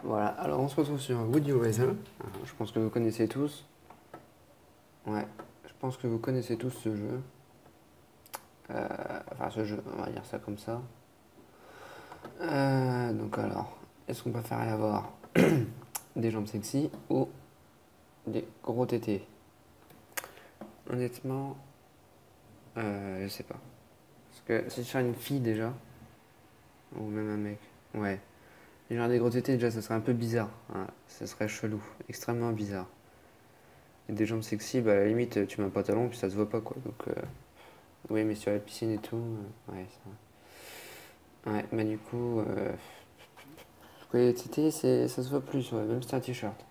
Voilà, alors on se retrouve sur Would You Rather. Je pense que vous connaissez tous. Ouais, je pense que vous connaissez tous ce jeu. Enfin, ce jeu, on va dire ça comme ça. Donc alors, est-ce qu'on préfère avoir des jambes sexy ou des gros tétés? Honnêtement, je sais pas. Parce que si je suis une fille déjà, ou même un mec, ouais. Genre des gros tétés déjà, ça serait un peu bizarre. Hein. Ça serait chelou, extrêmement bizarre. Et des jambes sexy, bah à la limite, tu mets un pantalon puis ça se voit pas quoi. Donc, oui, mais sur la piscine et tout, ouais, ça. Ouais, bah du coup, les tétés, ça se voit plus, ouais, même si c'est un t-shirt.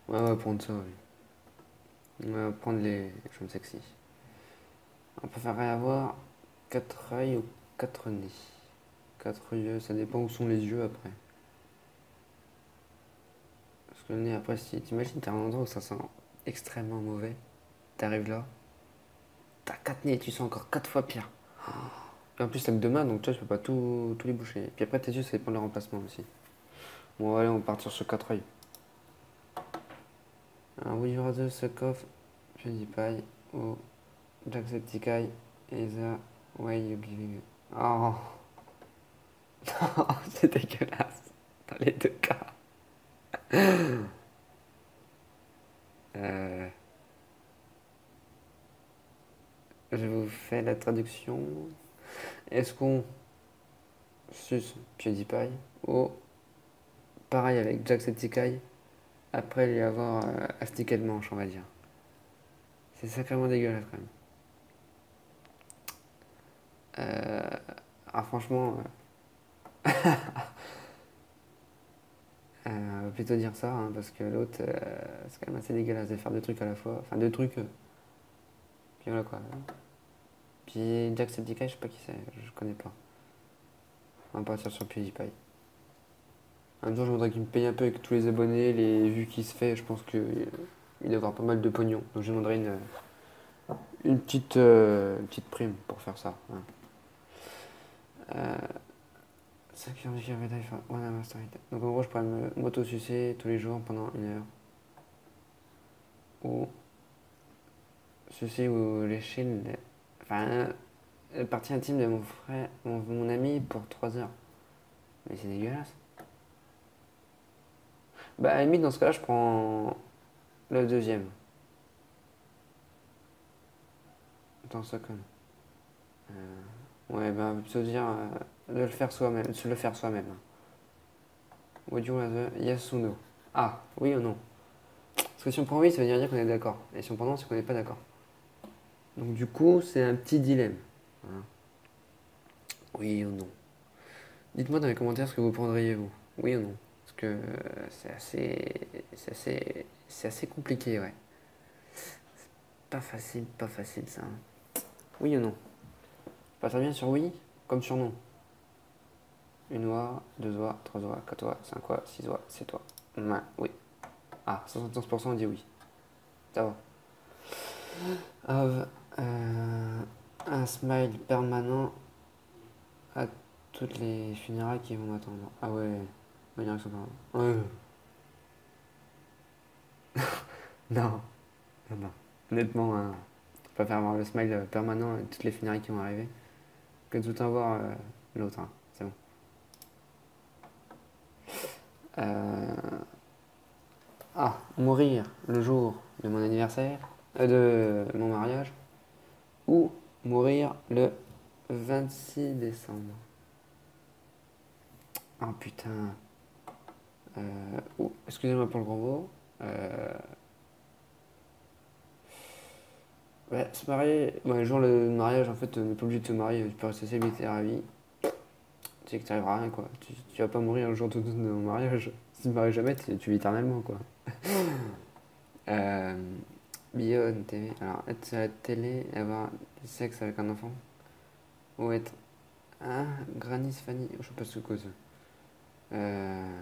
Ouais, on va prendre ça, oui. On va prendre les jambes sexy. On préférerait avoir 4 œils ou 4 nez. 4 yeux, ça dépend où sont les yeux après. Parce que le nez, après, si t'imagines, t'es à un endroit où ça sent extrêmement mauvais, t'arrives là, t'as 4 nez et tu sens encore 4 fois pire. Et en plus, t'as que 2 mains, donc tu vois, je peux pas tous les boucher. Puis après, tes yeux, ça dépend de leur remplacement aussi. Bon, allez, on part sur ce 4 œils. Would you rather suck off PewDiePie ou Jacksepticeye either way you giving. Oh, c'est dégueulasse dans les deux cas. Euh, je vous fais la traduction. Est-ce qu'on suce PewDiePie ou pareil avec Jacksepticeye après lui avoir astiqué le manche, on va dire. C'est sacrément dégueulasse quand même. Ah franchement, on va plutôt dire ça, hein, parce que l'autre, c'est quand même assez dégueulasse de faire deux trucs à la fois. Enfin, deux trucs, puis voilà quoi. Puis Jacksepticeye, je sais pas qui c'est, je connais pas. On va partir sur PewDiePie. En même temps, je voudrais qu'il me paye un peu avec tous les abonnés, les vues qu'il se fait. Je pense qu'il doit avoir pas mal de pognon. Donc je demanderai une petite prime pour faire ça. Hein. Ça qui indique one hour straight. Donc en gros, je pourrais me m'auto-sucer tous les jours pendant 1 heure. Ou sucer ou lécher enfin, la partie intime de mon frère, mon ami pour 3 heures. Mais c'est dégueulasse. Bah à la limite, dans ce cas-là, je prends le deuxième. Attends, ça comme. Ouais, bah plutôt dire de le faire soi-même. De se le faire soi-même. Would you rather yes ou no? Ah, oui ou non? Parce que si on prend oui, ça veut dire qu'on est d'accord. Et si on prend non, c'est qu'on n'est pas d'accord. Donc du coup, c'est un petit dilemme. Hein. Oui ou non? Dites-moi dans les commentaires ce que vous prendriez vous. Oui ou non? Parce que c'est assez compliqué, ouais. Pas facile ça. Hein. Oui ou non? Pas très bien sur oui, comme sur non. Une oie, deux oies, trois oies, quatre oies, cinq oies, six oies, sept oies. Ouais, oui. Ah, 75% dit oui. Ça va. Have un smile permanent à toutes les funérailles qui vont m'attendre. Ah ouais, ma direction par ouais. Non, non, non. Honnêtement, hein, je préfère avoir le smile permanent à toutes les funérailles qui vont arriver que de tout avoir l'autre. Hein. C'est bon. Euh, Ah, mourir le jour de mon anniversaire, de mon mariage, ou mourir le 26 décembre. Ah putain. Excusez-moi pour le gros mot. Euh, ouais, se marier. Ouais, le jour du mariage, en fait, on n'est pas obligé de se marier. Tu peux rester célibataire à vie. Tu sais que t'arriveras à rien, quoi. Tu vas pas mourir le jour de mon mariage. Si tu ne maries jamais, tu vis éternellement, quoi. Euh, Beyond TV. Alors, être à la télé et avoir du sexe avec un enfant. Ou être un Granny Fanny. Je sais pas ce que c'est. Euh,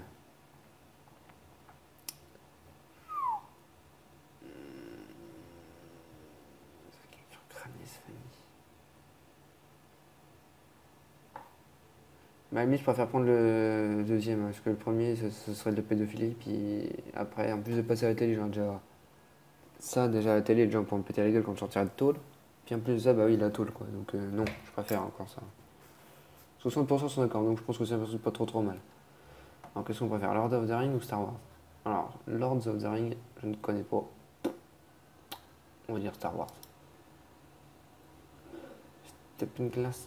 Granny Fanny. Bah, à la limite, je préfère prendre le deuxième, hein, parce que le premier, ce serait de la pédophilie. Puis après, en plus de passer à la télé, genre déjà. Ça, déjà, à la télé, les gens pourront me péter la gueule quand je sortirai de tôle. Puis en plus de ça, bah oui, la tôle, quoi. Donc non, je préfère encore ça. 60% sont d'accord, donc je pense que ça ne pas trop mal. Alors, qu'est-ce qu'on préfère, Lord of the Rings ou Star Wars? Alors, Lords of the Rings, je ne connais pas. On va dire Star Wars. Tape une glace.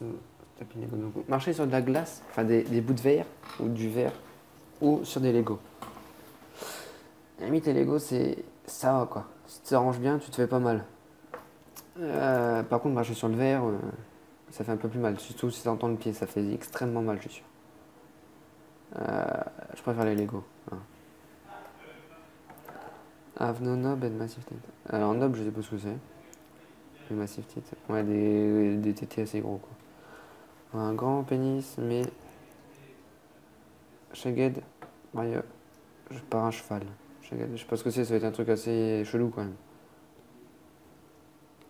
Tape une Lego. Donc, marcher sur de la glace, enfin des bouts de verre, ou du verre, ou sur des Lego. À la limite, les Lego, c'est. Ça va quoi. Si tu t'arranges bien, tu te fais pas mal. Par contre, marcher sur le verre, ça fait un peu plus mal. Surtout si t'entends le pied, ça fait extrêmement mal, je suis sûr. Euh, je préfère les Lego. Hein. Have no knob and massive tête. Alors, knob, je sais pas ce que c'est. Les massive tête. Ouais, des tétés assez gros quoi. Un grand pénis, mais. Shagged. Ouais, je pars un cheval. Shagged, je sais pas ce que c'est, ça va être un truc assez chelou quand même.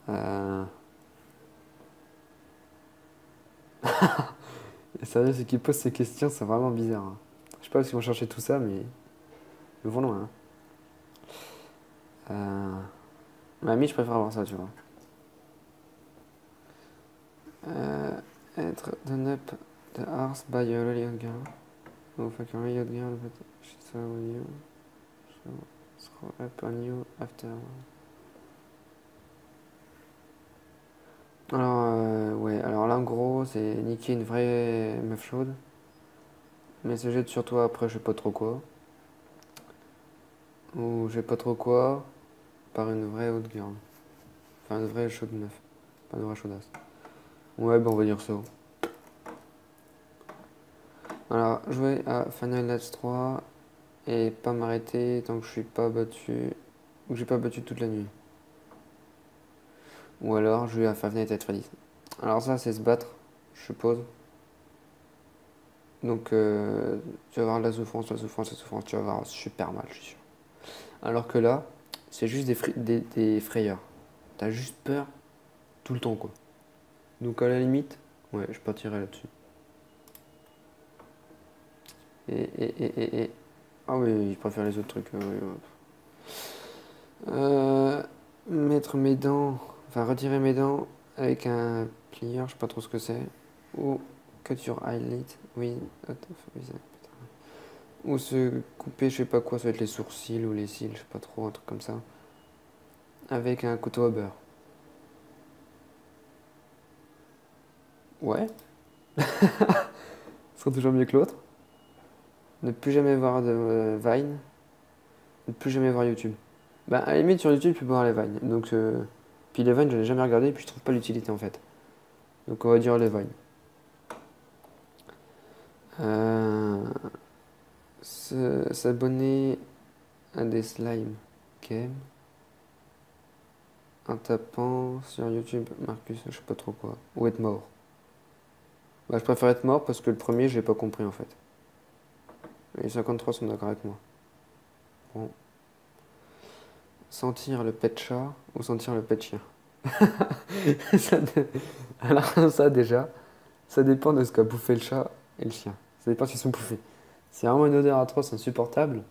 Euh... Et sérieux, ceux qui posent ces questions, c'est vraiment bizarre. Hein. Je sais pas s'ils vont chercher tout ça, mais ils vont loin. Hein. Mamie, je préfère avoir ça, tu vois. Être done up the arse by a really hot girl. Ou fuck a really hot girl, but she's so with you. So scroll up on you after. Alors, ouais, alors là, en gros, c'est niquer une vraie meuf chaude. Mais se jette sur toi après, je sais pas trop quoi. Ou je sais pas trop quoi, par une vraie hot girl. Enfin, une vraie chaude meuf. Pas une vraie chaudasse. Ouais, bah on va dire ça. Alors, jouer à Final Fantasy 3 et pas m'arrêter tant que je suis pas battu. Ou que j'ai pas battu toute la nuit. Ou alors jouer à Five Nights at Freddy's. Alors ça, c'est se battre, je suppose. Donc, tu vas avoir de la souffrance, la souffrance, la souffrance. Tu vas avoir super mal, je suis sûr. Alors que là, c'est juste des frayeurs. T'as juste peur tout le temps, quoi. Donc, à la limite, ouais, je partirais là-dessus. Et. Ah oui, je préfère les autres trucs. Oui, ouais. Mettre mes dents, enfin retirer mes dents avec un plieur, je sais pas trop ce que c'est. Ou cut your eyelid, oui, ou se couper, je sais pas quoi, ça va être les sourcils ou les cils, je sais pas trop, un truc comme ça. Avec un couteau à beurre. Ouais, ce sera toujours mieux que l'autre. Ne plus jamais voir de Vine, ne plus jamais voir YouTube. Bah, à la limite, sur YouTube, tu peux voir les Vines. Donc, puis les Vines, je n'ai jamais regardé, puis je trouve pas l'utilité en fait. Donc, on va dire les Vines. Euh, S'abonner à des slime games en tapant sur YouTube Marcus, je sais pas trop quoi. Ou être mort. Bah, je préfère être mort parce que le premier, j'ai pas compris en fait. Les 53 sont d'accord avec moi. Bon. Sentir le pet chat ou sentir le pet chien. Ça dé- Alors ça déjà, ça dépend de ce qu'a bouffé le chat et le chien. Ça dépend s'ils sont bouffés. C'est vraiment une odeur atroce, insupportable.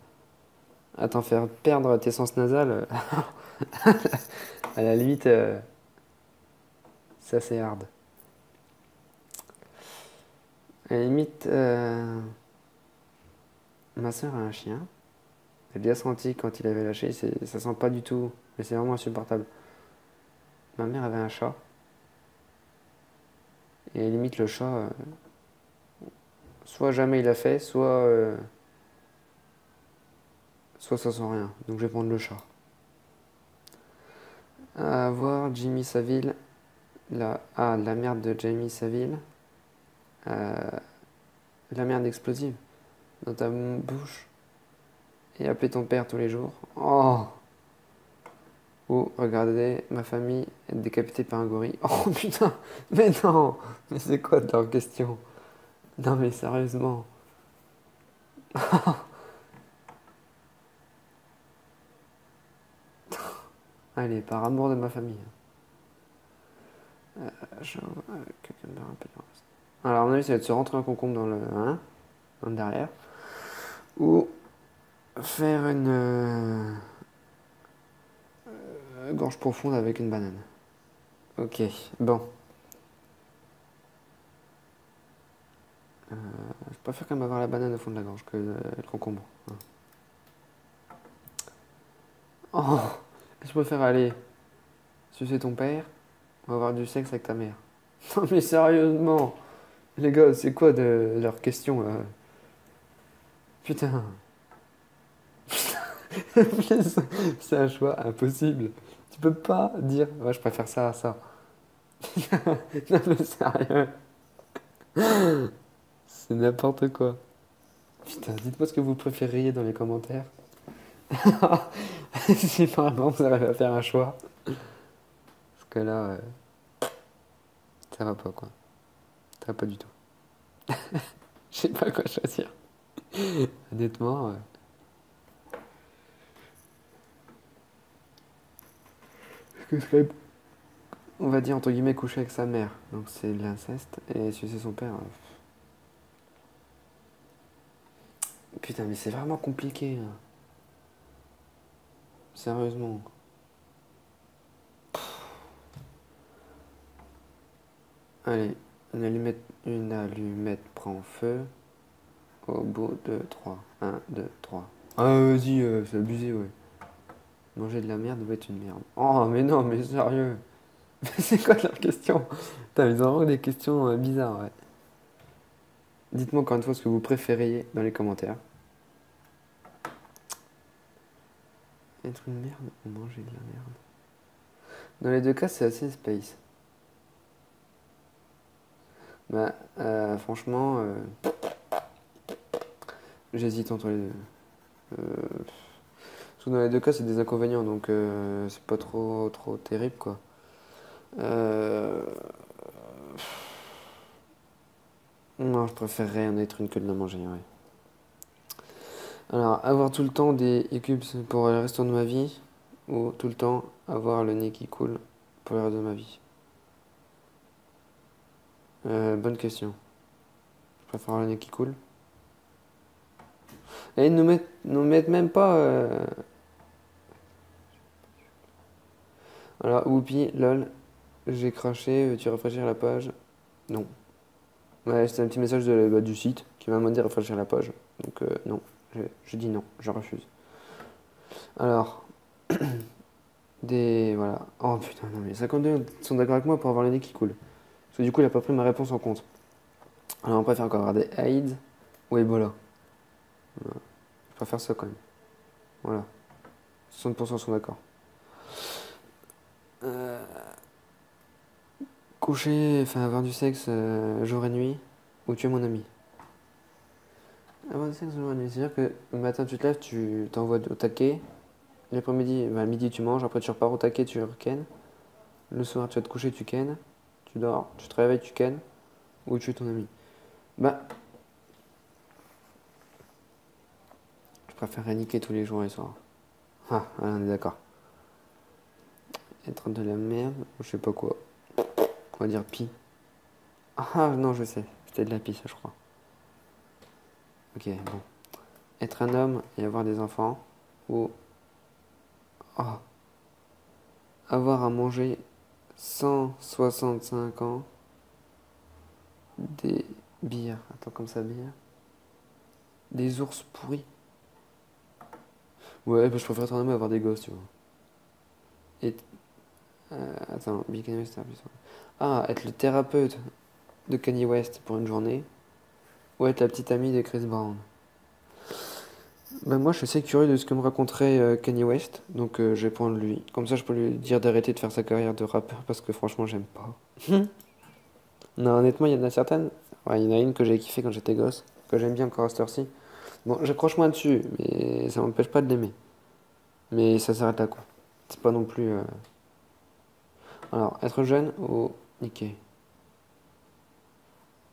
À t'en faire perdre tes sens nasales, à la limite, c'est assez hard. À la limite, ma soeur a un chien. J'ai déjà senti quand il avait lâché, ça sent pas du tout, mais c'est vraiment insupportable. Ma mère avait un chat, et limite le chat, soit jamais il a fait, soit ça sent rien. Donc je vais prendre le chat. À voir Jimmy Savile, la merde de Jamie Savile, euh, la merde explosive dans ta bouche, et appeler ton père tous les jours. Oh! Ou regarder ma famille être décapitée par un gorille. Oh putain! Mais non! Mais c'est quoi de leur question? Non mais sérieusement. Allez, par amour de ma famille. Quelqu'un me rappelle. Alors, à mon avis, ça va être se rentrer un concombre dans le, hein, dans le derrière. Ou faire une gorge profonde avec une banane. Ok, bon. Je préfère quand même avoir la banane au fond de la gorge que le concombre. Oh, je préfère aller sucer ton père ou avoir du sexe avec ta mère. Non mais sérieusement, les gars, c'est quoi de leur question là? Putain, c'est un choix impossible. Tu peux pas dire, ouais, je préfère ça à ça. Non mais sérieux, c'est n'importe quoi. Putain, dites-moi ce que vous préfériez dans les commentaires. Si vraiment vous arrivez à faire un choix. Parce que là, ça va pas quoi. Ça va pas du tout. Je sais pas quoi choisir. Honnêtement, que serait, on va dire entre guillemets, coucher avec sa mère. Donc c'est de l'inceste. Et sucer son père. Putain, mais c'est vraiment compliqué, hein. Sérieusement. Allez, une allumette prend feu. Au bout de 3. 1, 2, 3. Ah, vas-y, c'est abusé, ouais. Manger de la merde doit être une merde. Oh, mais non, mais sérieux. C'est quoi leur question? Putain, ils ont vraiment des questions bizarres, ouais. Dites-moi encore une fois ce que vous préfériez dans les commentaires. Être une merde ou manger de la merde? Dans les deux cas, c'est assez space. Bah, franchement, j'hésite entre les deux. Parce que dans les deux cas, c'est des inconvénients, donc c'est pas trop terrible, quoi. Euh, Non, je préférerais en être une que de la manger, ouais. Alors, avoir tout le temps des hiccups pour le restant de ma vie, ou tout le temps avoir le nez qui coule pour le reste de ma vie? Bonne question. Je préfère avoir le nez qui coule. Et ils nous mettent même pas. Alors, whoopi, lol, j'ai craché, veux-tu rafraîchir la page? Non. Ouais, c'est un petit message du site qui m'a demandé de rafraîchir la page. Donc, non. Je dis non, je refuse. Alors, voilà. Oh putain, non mais 52 sont d'accord avec moi pour avoir le nez qui coule. Parce que du coup, il a pas pris ma réponse en compte. Alors, on préfère encore avoir des AIDS ou Ebola. Je préfère ça quand même. Voilà. 60% sont d'accord. Coucher, enfin avoir du sexe jour et nuit, ou tuer mon ami. Avoir du sexe jour et nuit, c'est-à-dire que le matin tu te lèves, tu t'envoies au taquet. L'après-midi, le midi tu manges, après tu repars au taquet, tu ken. Le soir tu vas te coucher, tu ken. Tu dors, tu te réveilles, tu ken. Ou tuer ton ami. Bah, je préférerais niquer tous les jours et les soirs. Ah, voilà, on est d'accord. Être de la merde, ou je sais pas quoi. On va dire pi. Ah non, je sais. C'était de la pie, ça, je crois. Ok, bon. Être un homme et avoir des enfants. Ou oh, avoir à manger 165 ans des bières. Attends, comme ça, bière. Des ours pourris. Ouais, bah, je préfère être un homme et avoir des gosses, tu vois. Et, attends, Kanye West, ah, être le thérapeute de Kanye West pour une journée. Ou être la petite amie de Chris Brown. Bah moi, je suis assez curieux de ce que me raconterait Kanye West, donc je vais prendre lui. Comme ça, je peux lui dire d'arrêter de faire sa carrière de rappeur parce que franchement, j'aime pas. Non, honnêtement, il y en a certaines. Ouais, il y en a une que j'ai kiffé quand j'étais gosse, que j'aime bien encore à cette heure-ci. Bon, j'accroche moins dessus, mais ça m'empêche pas de l'aimer. Mais ça s'arrête là, quoi. C'est pas non plus. Alors, être jeune ou niquer?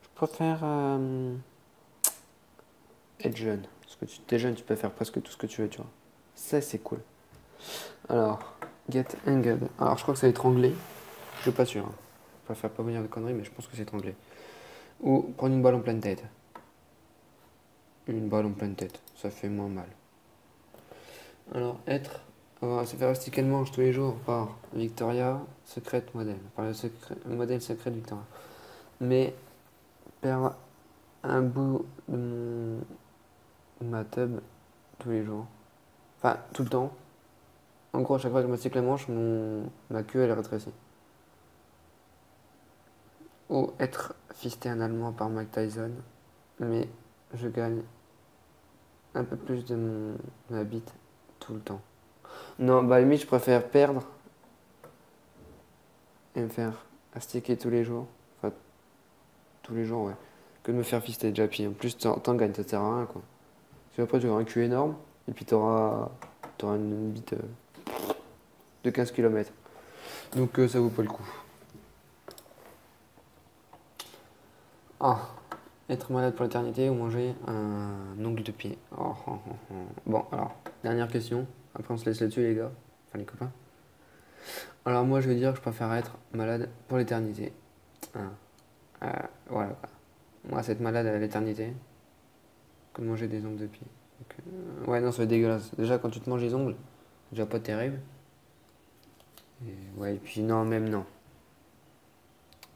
Je préfère être jeune. Parce que tu t'es jeune, tu peux faire presque tout ce que tu veux, tu vois. Ça, c'est cool. Alors, get hanged. Alors, je crois que ça va être anglais. Je suis pas sûr, hein. Je préfère pas vous dire de conneries, mais je pense que c'est anglais. Ou prendre une balle en pleine tête. Une balle en pleine tête, ça fait moins mal. Alors, se faire astiquer le manche tous les jours par Victoria Secret Model. Par le modèle secret de Victoria. Mais perdre un bout de ma tub tous les jours. Enfin, tout le temps. En gros, à chaque fois que je m'astique le manche, ma queue elle rétrécit. Ou être fisté analement par Mike Tyson, mais je gagne un peu plus de ma bite tout le temps. Non, bah à la limite, je préfère perdre et me faire astiquer tous les jours. Enfin, tous les jours, ouais. Que de me faire fister déjà. Puis en plus, t'en gagnes, ça sert à rien, quoi. Parce qu'après, tu auras un cul énorme, et puis t'auras une bite de 15 km. Donc ça vaut pas le coup. Ah, être malade pour l'éternité ou manger un ongle de pied. Bon, alors, dernière question. Après, on se laisse là-dessus, les gars. Enfin, les copains. Alors, moi, je veux dire que je préfère être malade pour l'éternité. Voilà. Moi, c'est être malade à l'éternité que de manger des ongles de pied. Donc, ouais, non, ça va être dégueulasse. Déjà, quand tu te manges les ongles, c'est déjà pas terrible. Et puis non, même non.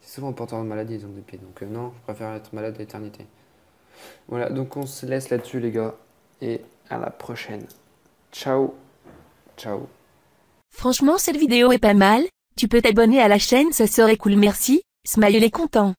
C'est souvent porteur de maladie, les ongles de pied. Donc non, je préfère être malade à l'éternité. Voilà, donc on se laisse là-dessus, les gars. Et à la prochaine. Ciao. Ciao. Franchement, cette vidéo est pas mal. Tu peux t'abonner à la chaîne, ça serait cool, merci. Smile est content.